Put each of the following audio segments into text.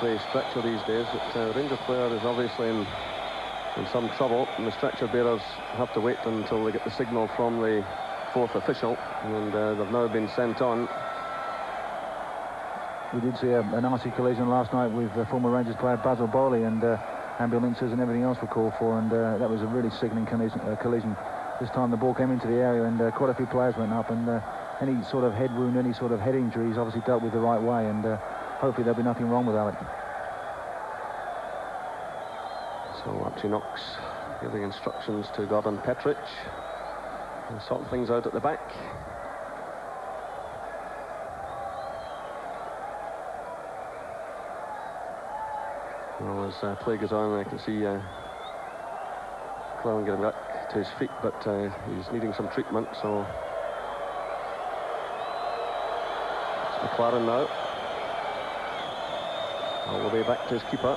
The stretcher these days, but the Rangers player is obviously in some trouble, and the stretcher bearers have to wait until they get the signal from the fourth official, and they've now been sent on. We did see a nasty collision last night with former Rangers player Basil Bowley, and ambulances and everything else were called for, and that was a really sickening collision. This time the ball came into the area, and quite a few players went up, and any sort of head wound, any sort of head injuries obviously dealt with the right way, and hopefully there'll be nothing wrong with Alec. So Archie Knox giving instructions to Gordon Petric and sort things out at the back. Well, as play goes on, I can see Clown getting back to his feet, but he's needing some treatment, so it's McLaren now. All the way back to his keeper.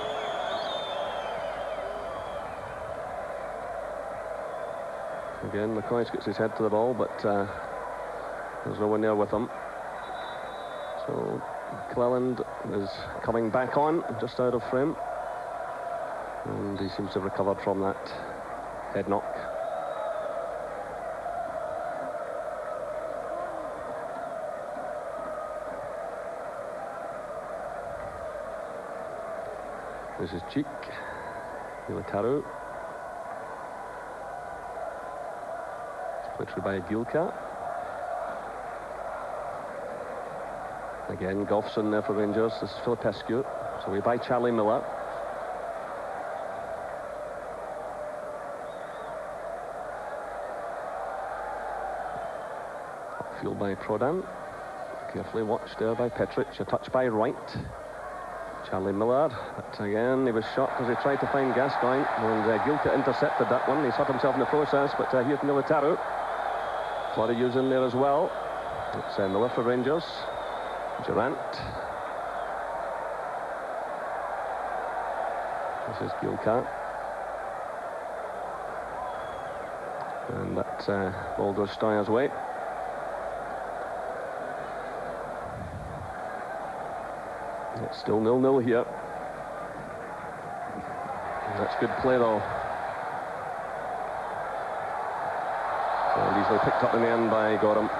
Again, McCoy gets his head to the ball, but there's no one there with him. So Cleland is coming back on, just out of frame. And he seems to have recovered from that head knock. This is Cheek, Militaru. Played through by Gilka. Again, Goffson there for Rangers. This is Filipescu. So we buy Charlie Miller. Upfield by Prodan. Carefully watched there by Petric. A touch by Wright. Charlie Miller, but again he was shot as he tried to find Gascoigne, and Gilka intercepted that one. He's hurt himself in the process, but here's Militaru. Floriu's in there as well. It's Miller for Rangers. Durant. This is Gilka. And that ball goes Steyer's way. It's still 0-0 here. That's good play though. And easily picked up in the end by Gorham.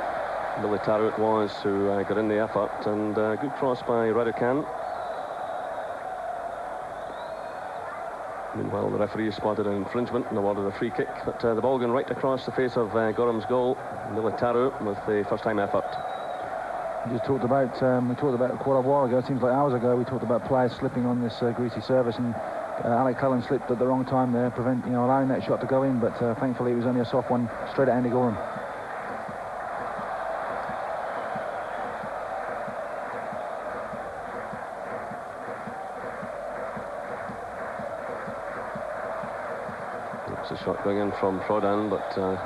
Militaru it was who got in the effort, and good cross by Raducan. Meanwhile, the referee spotted an infringement and awarded a free kick, but the ball going right across the face of Gorham's goal. Militaru with the first-time effort. We talked about quite a while ago, it seems like hours ago, we talked about players slipping on this greasy surface, and Alec Cullen slipped at the wrong time there, allowing that shot to go in, but thankfully it was only a soft one straight at Andy Gorham. It's a shot going in from Prodan, but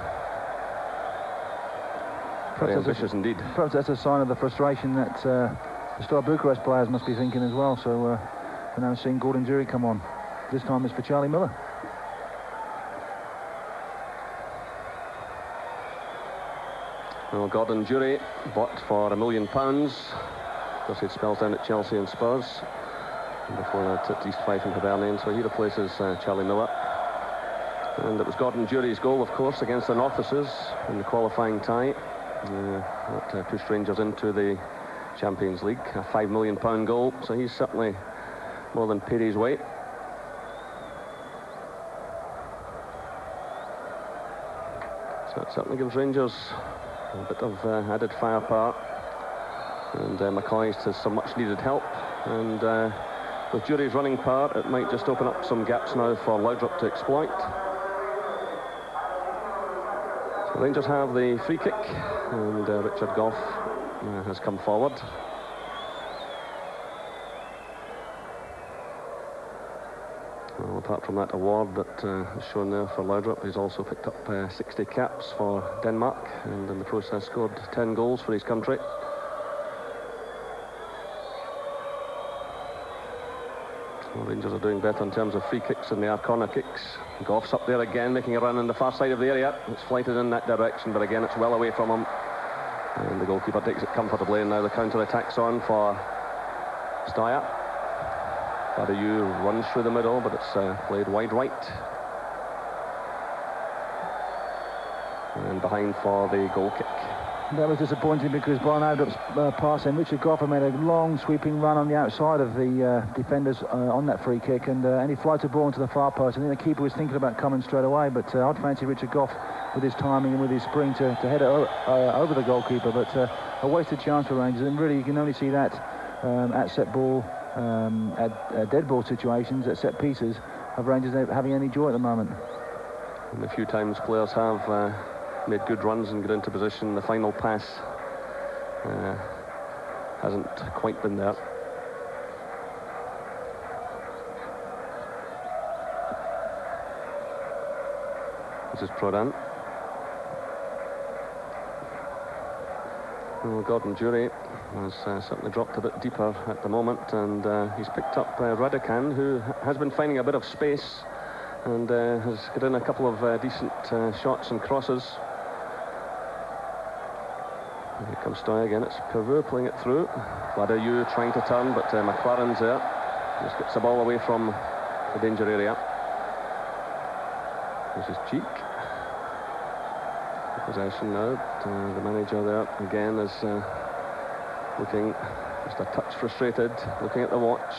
very ambitious indeed. Perhaps that's a sign of the frustration that the Steaua Bucharest players must be thinking as well. So we're now seeing Gordon Jury come on. This time it's for Charlie Miller. Well, Gordon Jury bought for £1 million. Of course, he'd spells down at Chelsea and Spurs. And before that at East Fife and Hibernian. So he replaces Charlie Miller. And it was Gordon Jury's goal, of course, against the Northuses in the qualifying tie. That pushed Rangers into the Champions League, a £5 million goal, so he's certainly more than paid his weight. So it certainly gives Rangers a bit of added firepower, and McCoy has some much needed help, and with Jury's running power it might just open up some gaps now for Laudrup to exploit. Rangers have the free kick, and Richard Gough has come forward. Well, apart from that award that is shown there for Laudrup, he's also picked up 60 caps for Denmark, and in the process scored 10 goals for his country. Well, Rangers are doing better in terms of free kicks than they are corner kicks. Gough's up there again, making a run on the far side of the area. It's flighted in that direction, but again it's well away from him. And the goalkeeper takes it comfortably, and now the counter-attack's on for Steaua. Badayu runs through the middle, but it's played wide right. And behind for the goal kick. That was disappointing because Brian Audrup's pass, and Richard Goff made a long sweeping run on the outside of the defenders on that free kick, and he floated the ball into the far post. I think the keeper was thinking about coming straight away, but I'd fancy Richard Goff with his timing and with his spring to head it over the goalkeeper, but a wasted chance for Rangers. And really, you can only see that at set ball, at dead ball situations, at set pieces of Rangers having any joy at the moment. And a few times players have made good runs and get into position. The final pass hasn't quite been there. This is Prodan. Well, Gordon Jury has certainly dropped a bit deeper at the moment, and he's picked up Radican, who has been finding a bit of space and has got in a couple of decent shots and crosses. Here comes Steaua again. It's Perveux playing it through. Badayu trying to turn, but McLaren's there. Just gets the ball away from the danger area. This is Cheek. Possession now. The manager there again is looking just a touch frustrated, looking at the watch.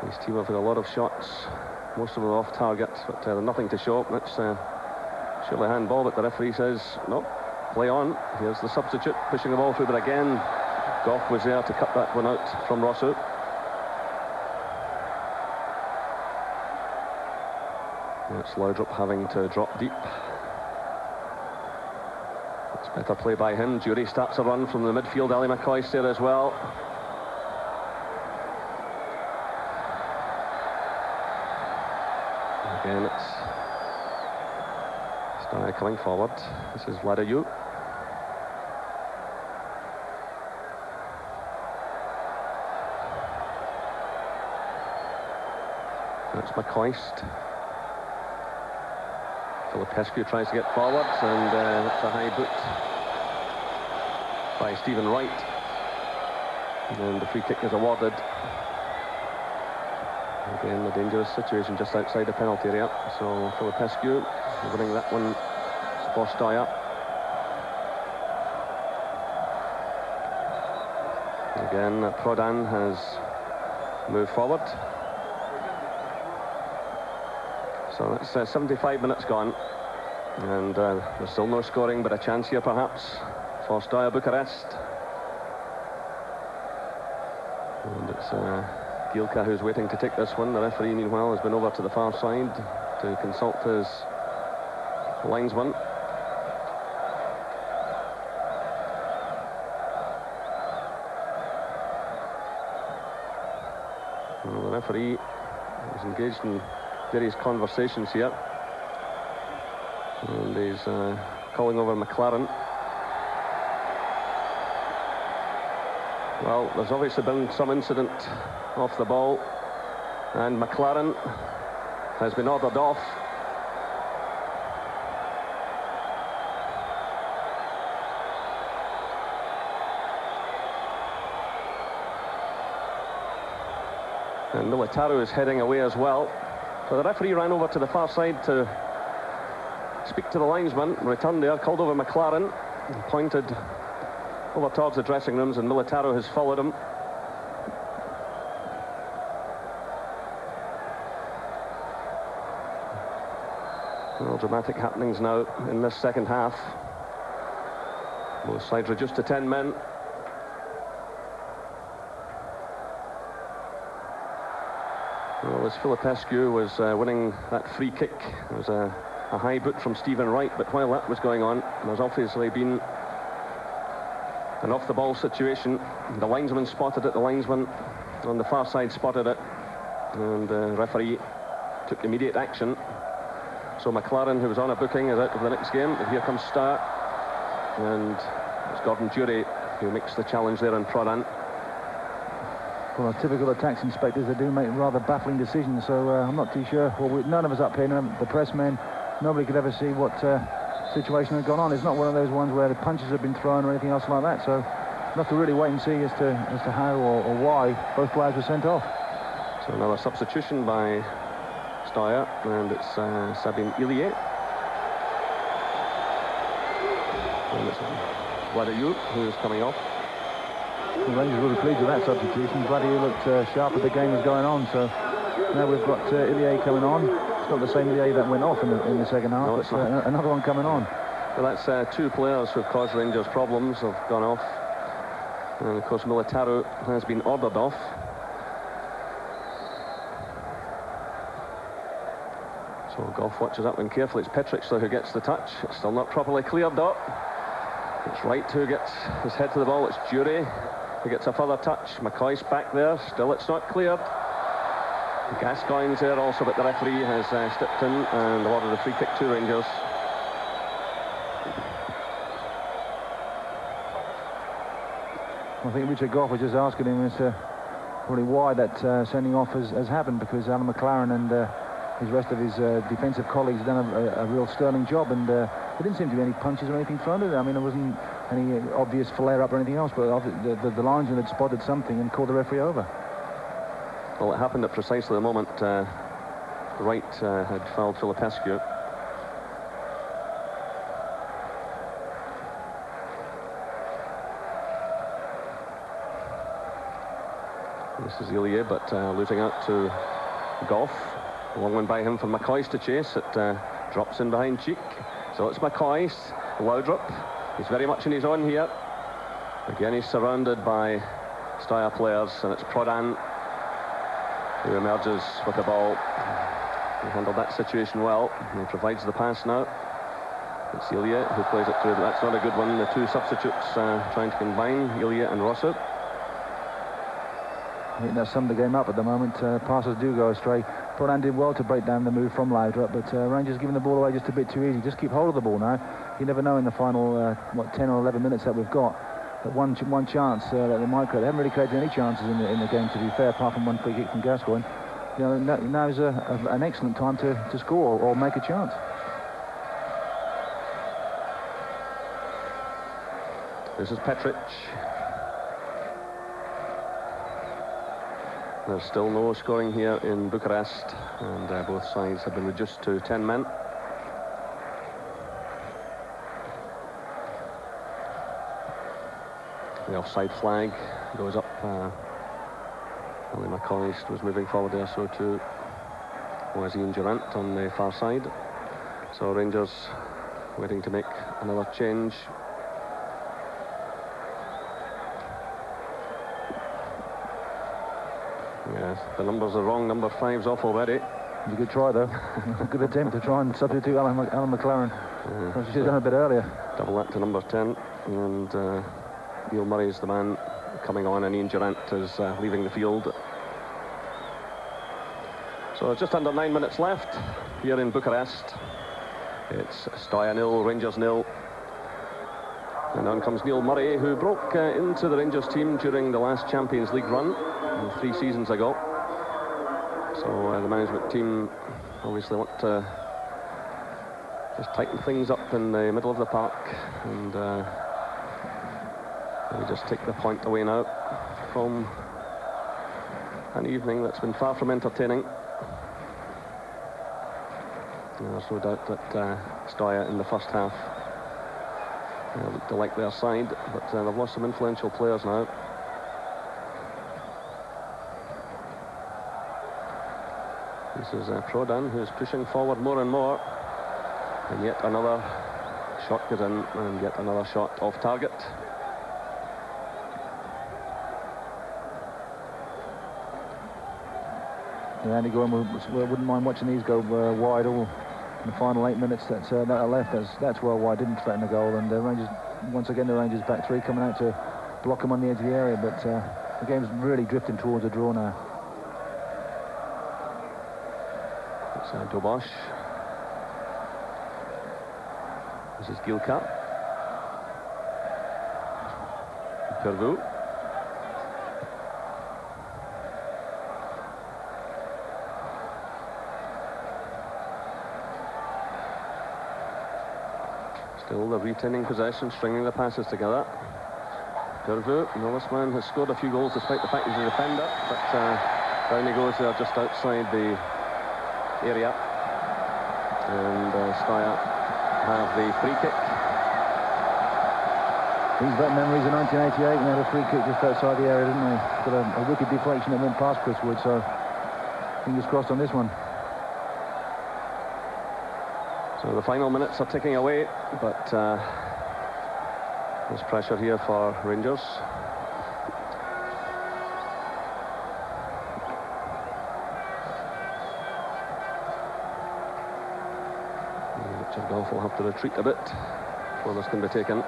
His team have had a lot of shots, most of them off target, but nothing to show. That's surely handball, but the referee says no. Play on. Here's the substitute pushing the ball through, but again Goff was there to cut that one out from Rosso. It's Laudrup having to drop deep. It's better play by him. Jury starts a run from the midfield. Ali McCoy's there as well. Again it's Steaua coming forward. This is Vladayu. That's McCoist. Filipescu tries to get forward, and that's a high boot by Stephen Wright. And the free kick is awarded. Again, a dangerous situation just outside the penalty area. So Filipescu winning that one for Steaua. Again, Prodan has moved forward. So that's 75 minutes gone, and there's still no scoring, but a chance here perhaps for Steaua Bucharest. And it's Gielka who's waiting to take this one. The referee, meanwhile, has been over to the far side to consult his linesman. Well, the referee is engaged in various conversations here, and he's calling over McLaren. Well, there's obviously been some incident off the ball, and McLaren has been ordered off. And Militaro is heading away as well. So the referee ran over to the far side to speak to the linesman, returned there, called over McLaren, and pointed over towards the dressing rooms, and Militaro has followed him. Well, dramatic happenings now in this second half. Both sides reduced to 10 men. Well, as Filipescu was winning that free kick, there was a high boot from Stephen Wright, but while that was going on, there's obviously been an off-the-ball situation. The linesman spotted it, the linesman on the far side spotted it, and the referee took immediate action. So McLaren, who was on a booking, is out of the next game. And here comes Steaua, and it's Gordon Jury who makes the challenge there in Prodan. Well, typical of tax inspectors, they do make rather baffling decisions, so I'm not too sure. Well, none of us up here, the pressmen, nobody could ever see what situation had gone on. It's not one of those ones where the punches have been thrown or anything else like that, so we'll have to really wait and see as to how or why both players were sent off. So another substitution by Steaua, and it's Sabine Illier. And it's Vladiou who's coming off. The Rangers will be pleased with that substitution. Vladiou looked sharp as the game was going on, so now we've got Illier coming on. It's not the same Illier that went off in the second half, no, but another one coming on. Well, that's two players who've caused Rangers problems have gone off. And of course Militaru has been ordered off. So Goff watches that one carefully. It's Petrichler who gets the touch. It's still not properly cleared, though. It's Wright who gets his head to the ball. It's Jury who gets a further touch. McCoy's back there. Still it's not cleared. Gascoigne's there also, but the referee has stepped in and awarded a free kick to Rangers. I think Richard Goff was just asking him as to really why that sending off has happened, because Alan McLaren and his rest of his defensive colleagues have done a real sterling job, and there didn't seem to be any punches or anything thrown at it. I mean, there wasn't any obvious flare-up or anything else, but the linesman had spotted something and called the referee over. Well, it happened at precisely the moment Wright had fouled Filipescu. This is Illier, but losing out to Goff. A long one by him for McCoy to chase. It drops in behind Cheek. So it's McCoy. Laudrup. He's very much in his own here. Again, he's surrounded by Steaua players, and it's Prodan who emerges with the ball. He handled that situation well. He provides the pass now. It's Illier who plays it through, but that's not a good one. The two substitutes trying to combine, Illier and Rossop. I think that's summed the game up at the moment. Passes do go astray. Prodan did well to break down the move from Laudrup, but Rangers giving the ball away just a bit too easy. Just keep hold of the ball now. You never know in the final 10 or 11 minutes that we've got. But one chance that they might create. They haven't really created any chances in the game, to be fair, apart from one free kick from Gascoigne. You know, now's an excellent time to score or make a chance. This is Petric. There's still no scoring here in Bucharest, and both sides have been reduced to 10 men. The offside flag goes up. Ali McCoy was moving forward there, so too was Ian Durant on the far side. So Rangers waiting to make another change. Yes, the numbers are wrong. Number 5's off already. It was a good try, though. A good attempt to try and substitute Alan McLaren. Yeah. She should have done a bit earlier. Double that to number 10. And Neil Murray's the man coming on, and Ian Durant is leaving the field. So just under 9 minutes left here in Bucharest. It's Steaua 0, Rangers 0. And on comes Neil Murray, who broke into the Rangers team during the last Champions League run 3 seasons ago. So the management team obviously want to just tighten things up in the middle of the park, and we just take the point away now from an evening that's been far from entertaining. There's no doubt that Steaua in the first half looked to like their side, but they've lost some influential players now. This is Prodan, who's pushing forward more and more, and yet another shot goes in, and yet another shot off target. Yeah, Andy Gowan wouldn't mind watching these go wide all in the final 8 minutes that are left. That's well wide, didn't threaten the goal, and Rangers, once again, the Rangers back three coming out to block them on the edge of the area, but the game's really drifting towards a draw now. It's Dobosh. This is Gilka. Pervu. Still the retaining possession, stringing the passes together. Pervu, Nollisman, has scored a few goals despite the fact he's a defender, but Down he goes there just outside the area. And Steaua have the free kick. These back memories of 1988 when they had a free kick just outside the area, didn't they? Got a wicked deflection that went past Chris Wood, so fingers crossed on this one. So the final minutes are ticking away, but there's pressure here for Rangers. Richard Goff will have to retreat a bit before this can be taken.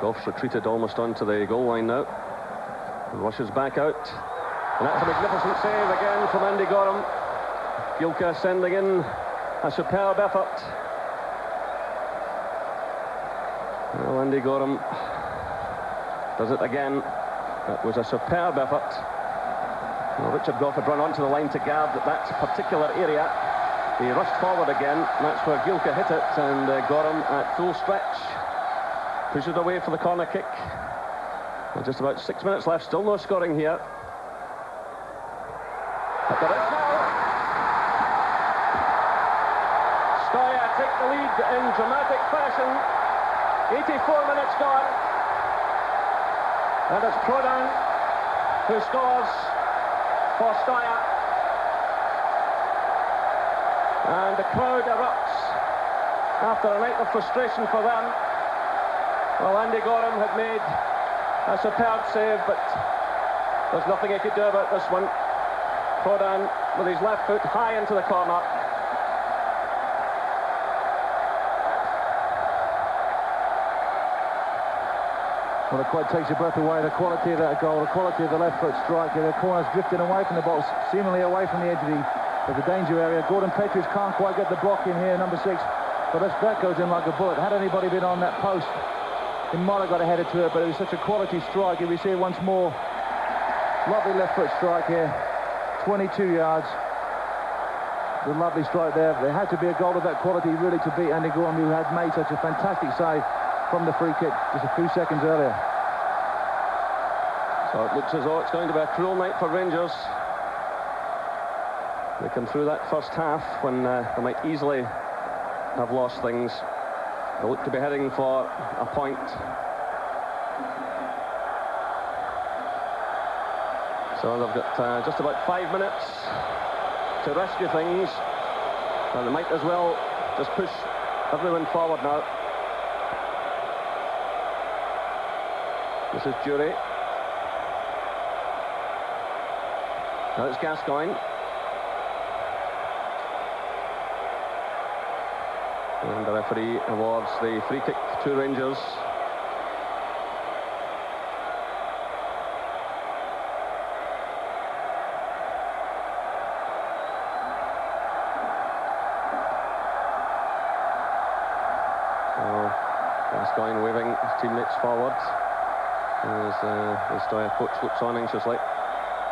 Goff's retreated almost onto the goal line now. And rushes back out. And that's a magnificent save again from Andy Gorham. Gilka sending in a superb effort. Well, Andy Gorham does it again. That was a superb effort. Well, Richard Goff had run onto the line to guard that particular area. He rushed forward again. And that's where Gilka hit it. And Gorham at full stretch pushes it away for the corner kick. Well, just about 6 minutes left, still no scoring here. But there is now. Steaua take the lead in dramatic fashion. 84 minutes gone. And it's Prodan who scores for Steaua. And the crowd erupts after a night of frustration for them. Well, Andy Gorham had made a superb save, but there's nothing he could do about this one. Prodan with his left foot high into the corner. Well, it quite takes your breath away, the quality of that goal, the quality of the left foot strike. The corner's drifting away from the box, seemingly away from the edge of the danger area. Gordon Petrus can't quite get the block in here, number 6. But that goes in like a bullet. Had anybody been on that post, he might have got a header to it, but it was such a quality strike. If we see it once more, lovely left foot strike here, 22 yards. The lovely strike there. There had to be a goal of that quality really to beat Andy Gorham, who had made such a fantastic save from the free kick just a few seconds earlier. So it looks as though it's going to be a cruel night for Rangers. They come through that first half when they might easily have lost things. They look to be heading for a point. So they've got just about 5 minutes to rescue things. And they might as well just push everyone forward now. This is Jury. Now it's Gascoigne. And the referee awards the free kick to Rangers. So Gascoigne waving his teammates forward as the Steaua coach looks on anxiously.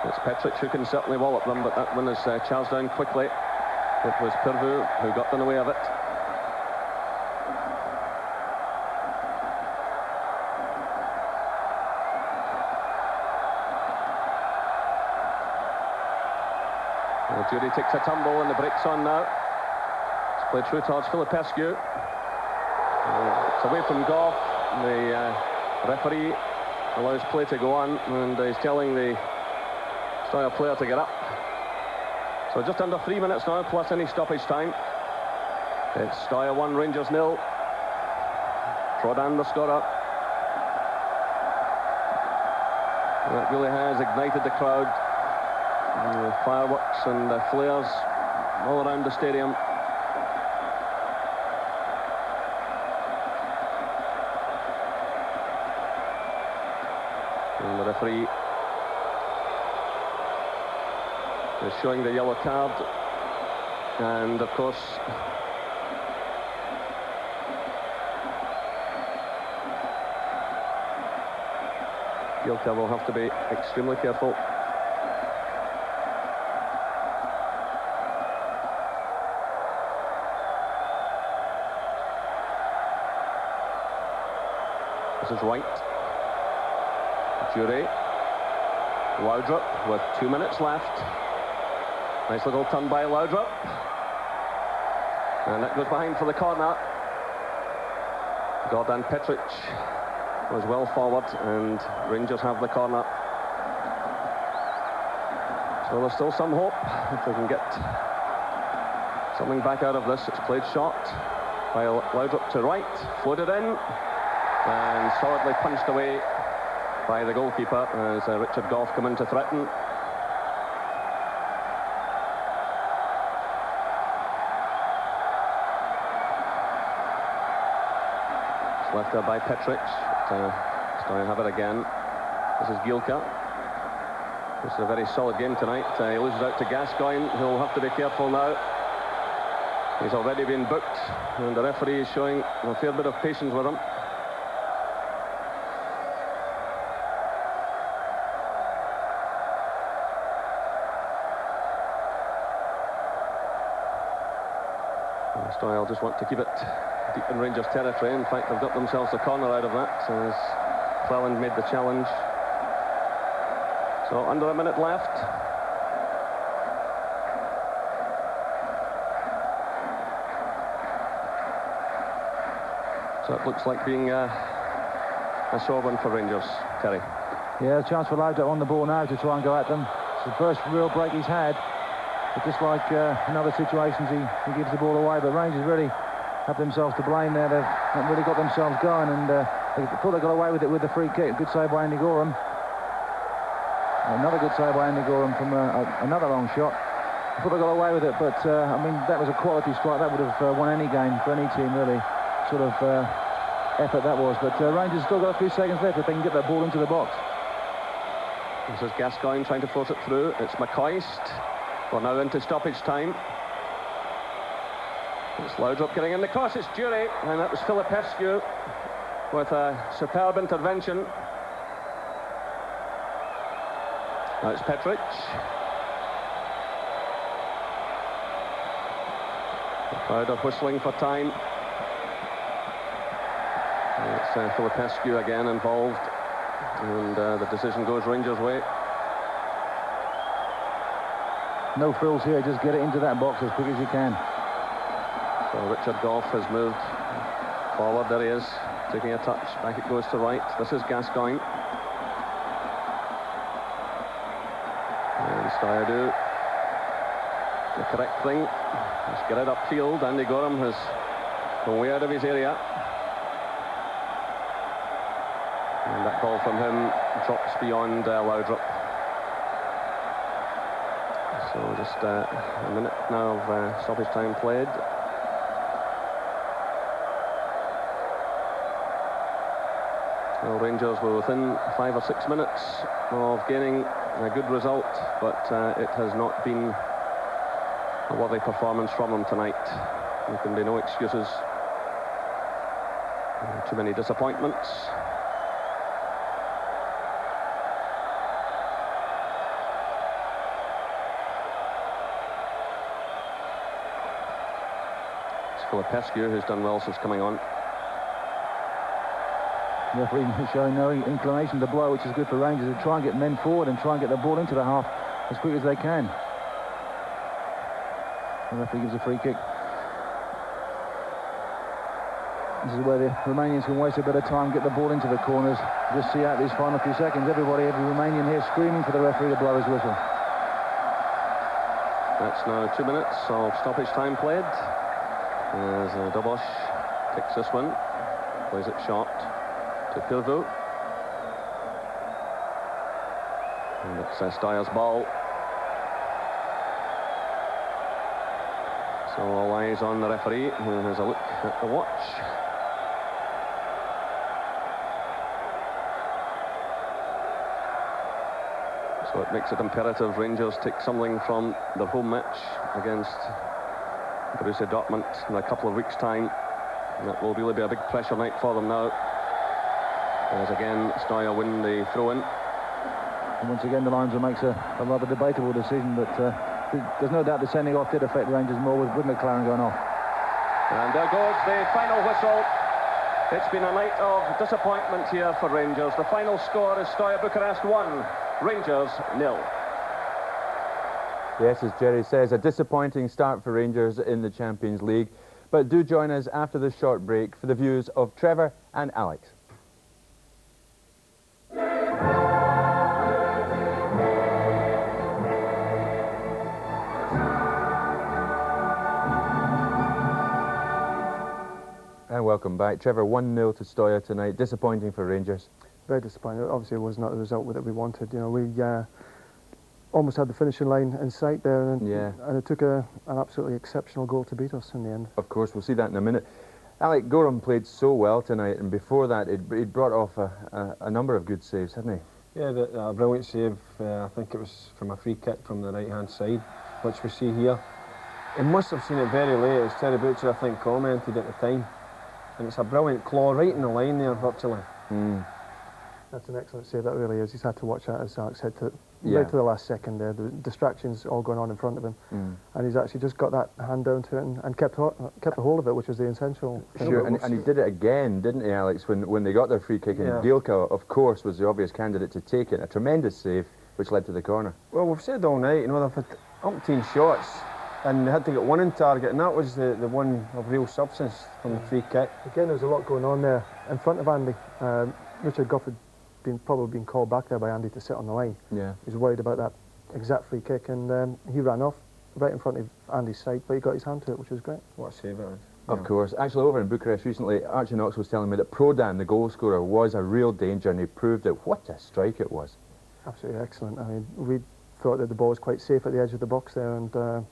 It's Petric who can certainly wallop them, but that one is charged down quickly. It was Pervu who got in the way of it. Jury takes a tumble and the break's on now. It's played through towards Filipescu. It's away from Goff. The referee allows play to go on, and he's telling the Steaua player to get up. So just under 3 minutes now, plus any stoppage time. It's Steaua 1, Rangers 0. Prodan the scorer. That really has ignited the crowd. Fireworks and flares all around the stadium. And the referee is showing the yellow card. And of course, Gilka will have to be extremely careful. This is right. Jury. Laudrup with 2 minutes left. Nice little turn by Laudrup. And that goes behind for the corner. Gordon Petric was well forward, and Rangers have the corner. So there's still some hope if they can get something back out of this. It's played short by Laudrup to right, floated in, and solidly punched away by the goalkeeper as Richard Gough come in to threaten. It's left there by Petric. Steaua have it again. This is Gielka. This is a very solid game tonight. He loses out to Gascoigne, who'll have to be careful now. He's already been booked, and the referee is showing a fair bit of patience with him. Steaua just want to keep it deep in Rangers territory. In fact, they've got themselves a corner out of that as Cleland made the challenge. So under a minute left. So it looks like being a sore one for Rangers, Terry. Yeah, a chance for Laudrup on the ball now to try and go at them. It's the first real break he's had. But just like in other situations, he gives the ball away. But Rangers really have themselves to blame there. They've not really got themselves going, and they thought they got away with it with the free kick. Good save by Andy Gorham. Another good save by Andy Gorham from another long shot. I thought they got away with it, but I mean, that was a quality strike. That would have won any game for any team, really. Sort of effort that was. But Rangers still got a few seconds left if they can get that ball into the box. This is Gascoigne trying to force it through. It's McCoist. We're now into stoppage time. It's Laudrup getting in the cross. It's Jury, and that was Filipescu with a superb intervention. Now it's Petric. The crowd are whistling for time. And it's Filipescu again involved, and the decision goes Rangers' way. No frills here, just get it into that box as quick as you can. So Richard Gough has moved forward. There he is, taking a touch. Back it goes to right. This is Gascoigne. And Steaua do the correct thing. Let's get it upfield. Andy Gorham has gone way out of his area. And that ball from him drops beyond Laudrup. So just a minute now of stoppage time played. Well, Rangers were within 5 or 6 minutes of gaining a good result, but it has not been a worthy performance from them tonight. There can be no excuses. Too many disappointments. Filipescu, who's done well since coming on. The referee is showing no inclination to blow, which is good for Rangers to try and get men forward and try and get the ball into the half as quick as they can. The referee gives a free kick. This is where the Romanians can waste a bit of time, get the ball into the corners. Just see out these final few seconds. Every Romanian here screaming for the referee to blow his whistle. That's now 2 minutes of stoppage time played. As Dobosh takes this one, plays it short to Pirvu. And it's Steyer's ball. So all eyes on the referee, who has a look at the watch. So it makes it imperative Rangers take something from their home match against Borussia Dortmund in a couple of weeks' time. And that will really be a big pressure night for them now. As again, Steaua win the throw-in. And once again, the linesman makes a rather debatable decision, but there's no doubt the sending off did affect Rangers more with McLaren going off. And there goes the final whistle. It's been a night of disappointment here for Rangers. The final score is Steaua Bucharest 1, Rangers 0. Yes, as Jerry says, a disappointing start for Rangers in the Champions League. But do join us after this short break for the views of Trevor and Alex. And welcome back. Trevor, 1-0 to Steaua tonight. Disappointing for Rangers. Very disappointing. Obviously, it was not the result that we wanted. You know, we almost had the finishing line in sight there, and it took an absolutely exceptional goal to beat us in the end. Of course, we'll see that in a minute. Alec, Gorham played so well tonight, and before that, he'd brought off a number of good saves, hadn't he? Yeah, a brilliant save. I think it was from a free kick from the right-hand side, which we see here. He must have seen it very late, as Terry Butcher, I think, commented at the time. And it's a brilliant claw right in the line there, virtually. That's an excellent save, that really is. He's had to watch that, as Alex said, right to the last second there. The distractions all going on in front of him. And he's actually just got that hand down to it and kept a hold of it, which was the essential thing. Sure, and he did it again, didn't he, Alex, when they got their free kick, and Dielka, of course, was the obvious candidate to take it. A tremendous save, which led to the corner. Well, we've said all night, you know, they've had umpteen shots, and they had to get one in target, and that was the one of real substance from the free kick. Again, there's a lot going on there in front of Andy. Richard Goff had probably been called back there by Andy to sit on the line. Yeah. He was worried about that exact free kick, and he ran off right in front of Andy's sight, but he got his hand to it, which was great. What a save it was. Of course. Actually, over in Bucharest recently, Archie Knox was telling me that Prodan, the goal scorer, was a real danger, and he proved it. What a strike it was. Absolutely excellent. I mean, we thought that the ball was quite safe at the edge of the box there, and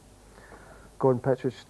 Gordon Petrich